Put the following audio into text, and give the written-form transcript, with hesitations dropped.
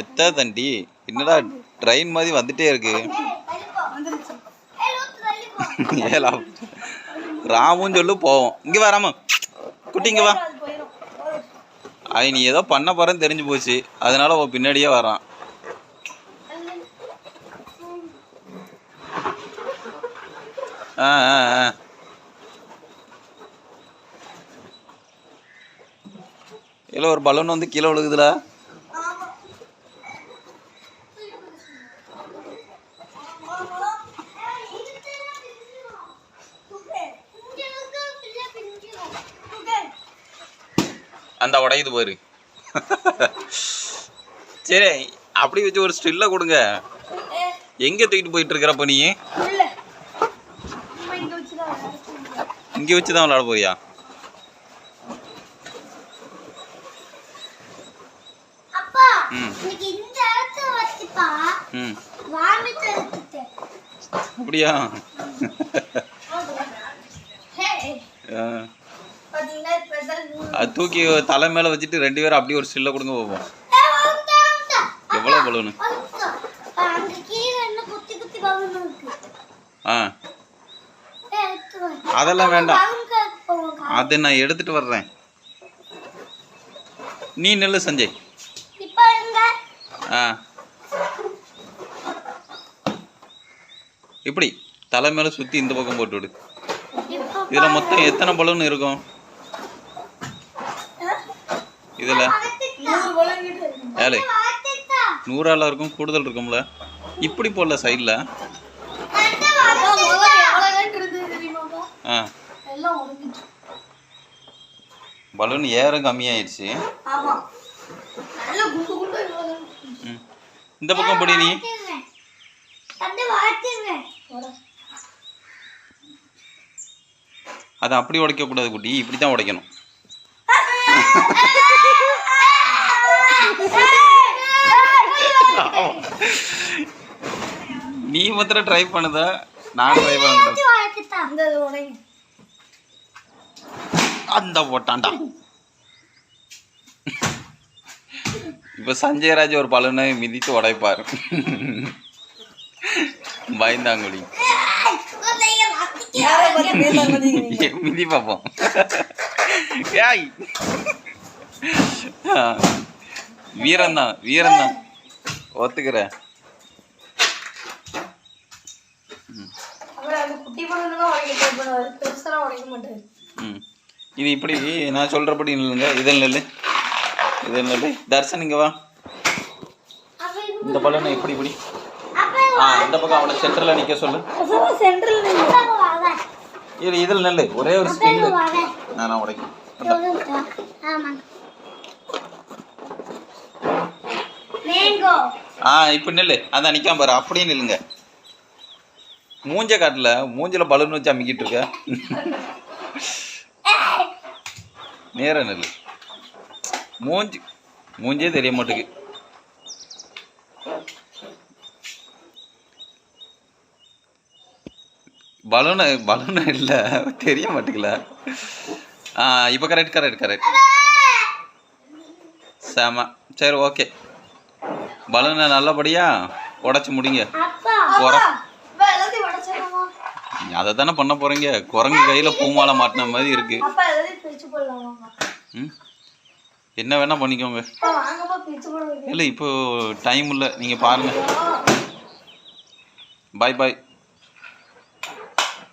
எத்தா தண்டி என்னடா ட்ரெயின் மாதிரி வந்துட்டே இருக்கு. ஏலா ராமுன்னு சொல்லு போவோம். இங்கே வா ராமு குட்டி இங்கே வா. நீ ஏதோ பண்ண போறேன்னு தெரிஞ்சு போச்சு, அதனால உன் பின்னாடியே வரான். ஆ ஆ ஆ இல்லை ஒரு பலூன் வந்து கீழே விழுகுதுடா. அந்த உடையுது பாரு. சரி அப்படி வச்சு ஒரு ஸ்டில்ல கொடுங்க. எங்க தூக்கிட்டு போயிட்டு இருக்கிறப்ப நீ இங்க வச்சுதான் விளையாட போறியா? அப்படியா? அது தூக்கி தலை மேல வச்சுட்டு 2 பேரும் அப்படியே ஒரு ஸ்டில்ல கொடுங்க போவோம். எவ்வளவு பலூனு? அதெல்லாம் வேண்டாம், அதை நான் எடுத்துட்டு வர்றேன். நீ நெல்லு சஞ்சய். இப்படி தலை மேல சுத்தி இந்த பக்கம் போட்டு விடு. இதுல மொத்தம் எத்தனை பலூன் இருக்கும்? இதுல 100 இருக்கும், கூடுதல் இருக்கும்ல. இப்படி போடல சைட்ல. பலூன் ஏறம் கம்மியாயிடுச்சு. இந்த பக்கம் படி. நீ அதை அப்படி உடைக்க கூடாது குட்டி, இப்படித்தான் உடைக்கணும். நீ மாத்திரம் ட்ரை பண்ணுத, நான் ட்ரை பண்ண. அந்த போட்டான்டா. இப்ப சஞ்சயராஜ் ஒரு பலூனை மிதித்து உடைப்பாரு. பயந்தாங்குடி மிதி பார்ப்போம். வீரந்தான் வீரந்தான் ஒத்துக்கிற. இது இப்படி நான் சொல்றபடி இல்லைங்க. இதில் நெல்லு, இதில் நெல்லு. தர்சன் இங்க வா. இந்த பலனை இப்படி இப்படி இந்த பக்கம் அவனை சென்டர்ல நிக்க சொல்லு. இதில் நெல்லு. ஒரே ஒரு ஸ்டில் நான் உடைக்கும். இப்ப நெல்லு. அதான் நிக்காம பாரு, அப்படியே நில்லுங்க. மூஞ்ச காட்டுல, மூஞ்சில பலூன் வச்சு அமிக்கிட்டு இருக்க. நேர நெல்லு. மூஞ்சே தெரிய மாட்டேங்குது. பலூன் இல்ல, தெரிய மாட்டேங்கல. இப்ப கரெக்ட் கரெக்ட் கரெக்ட். சாமா சரி ஓகே. பலூனை நல்லபடியா உடைச்சு முடிங்க. அதை தானே பண்ண போறீங்க. குரங்கு கையில பூமாலை மாட்டின மாதிரி இருக்கு. என்ன வேணா பண்ணிக்கோங்க. இல்லை இப்போ டைம் இல்லை, நீங்க பாருங்க. பாய் பாய்.